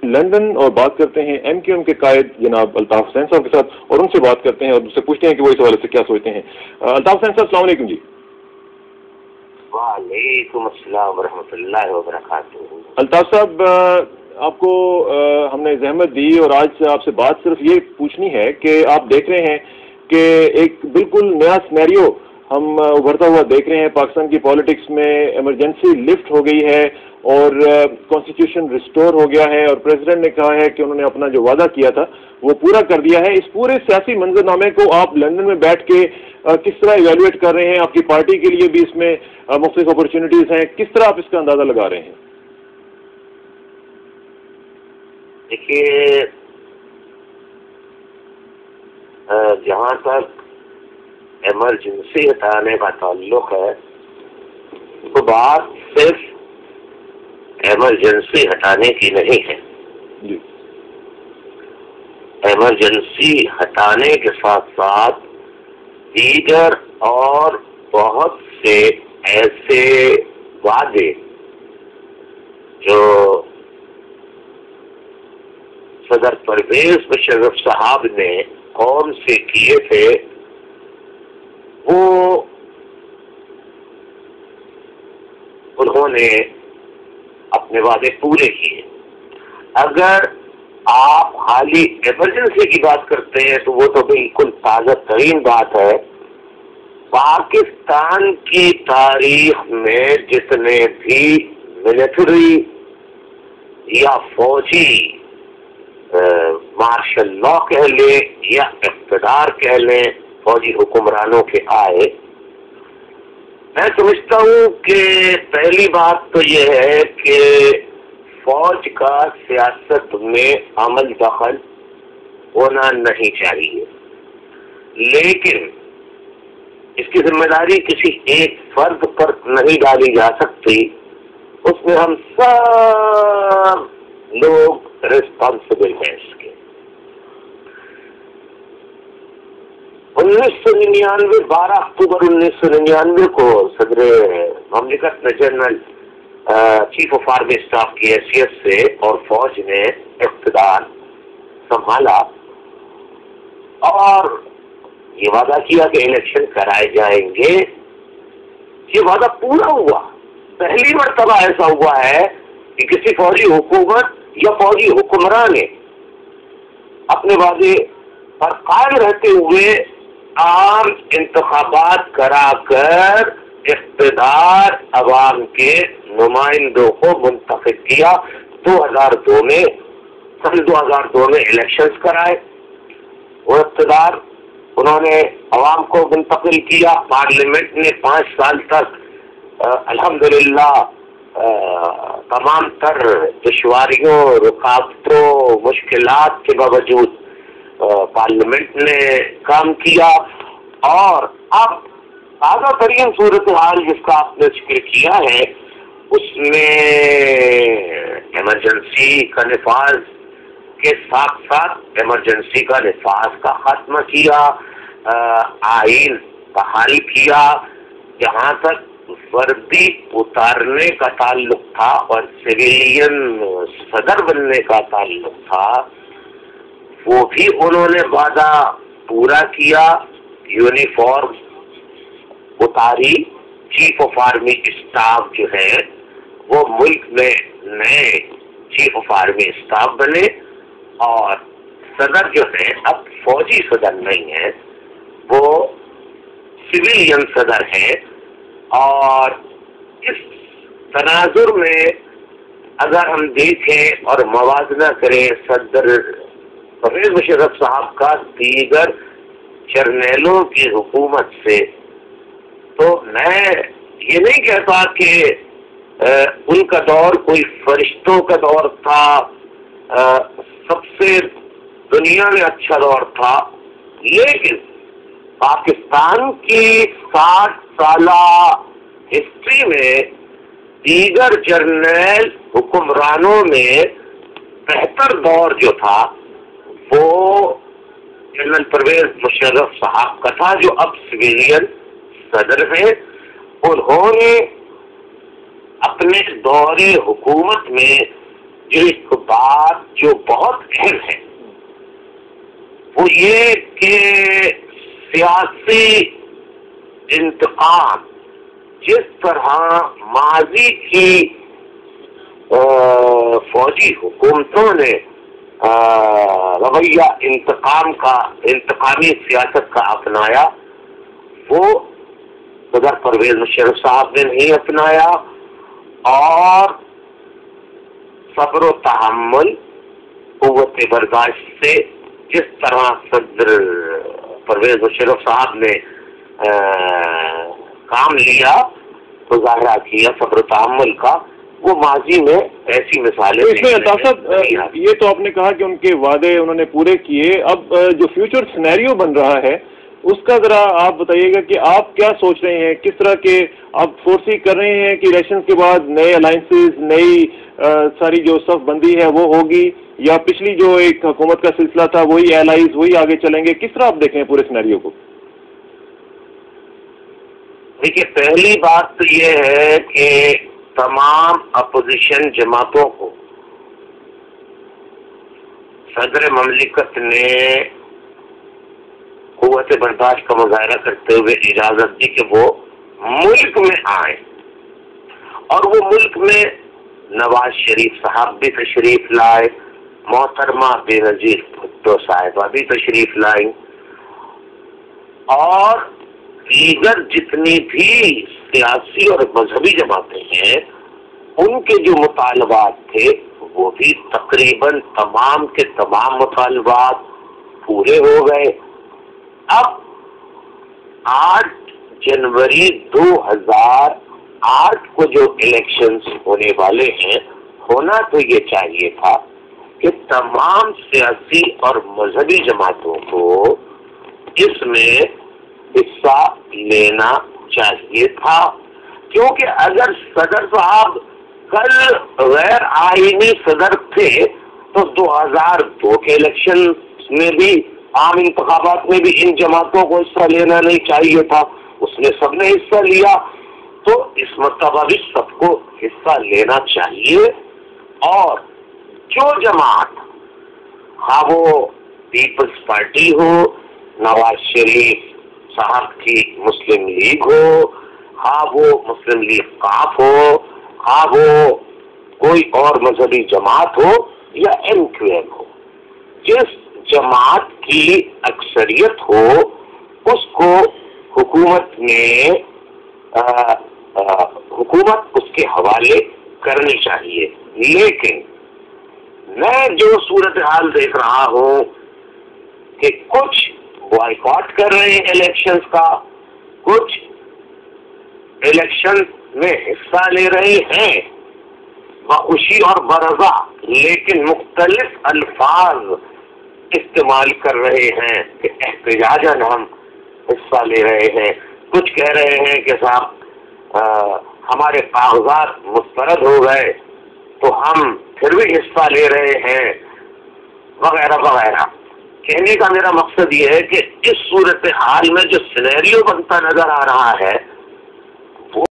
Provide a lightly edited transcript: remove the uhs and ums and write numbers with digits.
London اور بات کرتے ہیں MQM کے قائد جناب الطاف حسین صاحب کے ساتھ، اور ان سے بات کرتے ہیں اور ان سے پوچھتے ہیں کہ وہ اس حوالے سے کیا سوچتے ہیں۔ الطاف حسین صاحب السلام علیکم۔ جی وعلیکم السلام ورحمۃ اللہ وبرکاتہ۔ الطاف صاحب، آپ کو ہم نے زحمت دی اور آج سے آپ سے بات صرف یہ پوچھنی ہے کہ آپ دیکھ رہے ہیں کہ ایک بالکل نیا سینیریو ہم ابھرتا ہوا دیکھ رہے ہیں پاکستان کی پالیٹکس میں۔ ایمرجنسی لفٹ ہو گئی ہے اور کانسٹیٹیوشن ریسٹور ہو گیا ہے، اور پریزیڈنٹ نے کہا ہے کہ انہوں نے اپنا جو وعدہ کیا تھا وہ پورا کر دیا ہے۔ اس پورے سیاسی منظرنامے کو آپ لندن میں بیٹھ کے کس طرح ایویلویٹ کر رہے ہیں؟ آپ کی پارٹی کے لیے بھی اس میں مختلف اپرچونیٹیز ہیں، کس طرح آپ اس کا اندازہ لگا رہے ہیں؟ دیکھیے، جہاں تک ایمرجنسی ہٹانے کا تعلق ہے تو بات صرف ایمرجنسی ہٹانے کی نہیں ہے جی۔ ایمرجنسی ہٹانے کے ساتھ ساتھ دیگر اور بہت سے ایسے وعدے جو صدر پرویز مشرف صاحب نے قوم سے کیے تھے وہ انہوں نے اپنے وعدے پورے کیے۔ اگر آپ حالی ایمرجنسی کی بات کرتے ہیں تو وہ تو بالکل تازہ ترین بات ہے۔ پاکستان کی تاریخ میں جتنے بھی ملٹری یا فوجی مارشل لا کہہ لیں یا اقتدار کہہ لیں فوجی حکمرانوں کے آئے، میں سمجھتا ہوں کہ پہلی بات تو یہ ہے کہ فوج کا سیاست میں عمل دخل ہونا نہیں چاہیے، لیکن اس کی ذمہ داری کسی ایک فرد پر نہیں ڈالی جا سکتی، اس میں ہم سب لوگ ریسپانسبل ہیں اس کے۔ 12 اکتوبر 1999 کو صدر مملکت نے general chief of army staff کی حیثیت سے اور فوج نے اقتدار سنبھالا اور یہ وعدہ کیا کہ الیکشن کرائے جائیں گے۔ یہ وعدہ پورا ہوا۔ پہلی مرتبہ ایسا ہوا ہے کہ کسی فوجی حکومت یا فوجی حکمراں نے اپنے وعدے پر قائم رہتے ہوئے عام انتخابات کرا کر اقتدار عوام کے نمائندوں کو منتخب کیا۔ 2002 میں الیکشنز کرائے، وہ اقتدار انہوں نے عوام کو منتقل کیا۔ پارلیمنٹ نے 5 سال تک الحمدللہ تمام تر دشواریوں، رکاوٹوں، مشکلات کے باوجود پارلیمنٹ نے کام کیا، اور اب تازہ ترین صورتحال جس کا آپ نے ذکر کیا ہے اس میں ایمرجنسی کا نفاذ کے ساتھ ساتھ ایمرجنسی کا نفاذ کا خاتمہ کیا، آئین بحال کیا۔ جہاں تک وردی اتارنے کا تعلق تھا اور سویلین صدر بننے کا تعلق تھا، وہ بھی انہوں نے وعدہ پورا کیا۔ Uniform Attari, chief of army staff جو ہے وہ ملک میں نئے چیف آف آرمی اسٹاف بنے، اور صدر جو ہے اب فوجی صدر نہیں ہے، وہ سویلین صدر ہے۔ اور اس تناظر میں اگر ہم دیکھیں اور موازنہ کریں صدر پرویز مشرف صاحب کا دیگر جرنیلوں کی حکومت سے، تو میں یہ نہیں کہتا کہ ان کا دور کوئی فرشتوں کا دور تھا، سب سے دنیا میں اچھا دور تھا، لیکن پاکستان کی 60 سالہ ہسٹری میں دیگر جرنیل حکمرانوں میں بہتر دور جو تھا وہ جنرل پرویز مشرف صاحب کا تھا، جو اب سویلین صدر ہیں۔ انہوں نے اپنے دور حکومت میں ایک بات جو بہت اہم ہے وہ یہ کہ سیاسی انتقام جس طرح ماضی کی فوجی حکومتوں نے رویہ انتقامی سیاست کا اپنایا، وہ صدر پرویز مشرف صاحب نے نہیں اپنایا، اور صبر و تحمل، قوت برداشت سے جس طرح صدر پرویز مشرف صاحب نے کام لیا، مظاہرہ کیا صبر و تحمل کا، وہ ماضی میں ایسی مثالیں اس میں الطاف صاحب یہ تو آپ نے کہا کہ ان کے وعدے انہوں نے پورے کیے، اب جو فیوچر سینیریو بن رہا ہے اس کا ذرا آپ بتائیے گا کہ آپ کیا سوچ رہے ہیں، کس طرح کے آپ فورسی کر رہے ہیں کہ الیکشن کے بعد نئے الائنسز، نئی ساری جو صف بندی ہے وہ ہوگی، یا پچھلی جو ایک حکومت کا سلسلہ تھا وہی الائز وہی آگے چلیں گے، کس طرح آپ دیکھیں ہیں پورے سینیریو کو؟ دیکھیے، پہلی بات تو یہ ہے کہ تمام اپوزیشن جماعتوں کو صدر مملکت نے قوت برداشت کا مظاہرہ کرتے ہوئے اجازت دی کہ وہ ملک میں آئیں، اور وہ ملک میں نواز شریف صاحب بھی تشریف لائے، محترمہ بے نظیر بھٹو صاحبہ بھی تشریف لائیں، اور دیگر جتنی بھی سیاسی اور مذہبی جماعتیں ہیں ان کے جو مطالبات تھے وہ بھی تقریباً تمام کے تمام مطالبات پورے ہو گئے۔ اب 8 جنوری 2008 کو جو الیکشنز ہونے والے ہیں، ہونا تو یہ چاہیے تھا کہ تمام سیاسی اور مذہبی جماعتوں کو اس میں حصہ لینا چاہیے تھا، کیونکہ اگر صدر صاحب کل غیر آئینی صدر تھے تو 2002 کے الیکشن میں بھی، عام انتخابات میں بھی ان جماعتوں کو حصہ لینا نہیں چاہیے تھا، اس میں سب نے حصہ لیا، تو اس مرتبہ بھی سب کو حصہ لینا چاہیے۔ اور جو جماعت، ہاں وہ پیپلز پارٹی ہو، نواز شریف صاحب کی مسلم لیگ ہو، ہاں وہ مسلم لیگ کاف ہو، ہاں وہ کوئی اور مذہبی جماعت ہو یا ایم کیو ایم ہو، جس جماعت کی اکثریت ہو اس کو حکومت اس کے حوالے کرنی چاہیے۔ لیکن میں جو صورتحال دیکھ رہا ہوں کہ کچھ بائیکاٹ کر رہے ہیں الیکشنز کا، کچھ الیکشن میں حصہ لے رہے ہیں بخوشی اور برضا، لیکن مختلف الفاظ استعمال کر رہے ہیں کہ احتجاجاً ہم حصہ لے رہے ہیں، کچھ کہہ رہے ہیں کہ صاحب ہمارے کاغذات مسترد ہو گئے تو ہم پھر بھی حصہ لے رہے ہیں، وغیرہ وغیرہ۔ کہنے کا میرا مقصد یہ ہے کہ اس صورتحال میں جو سینیریو بنتا نظر آ رہا ہے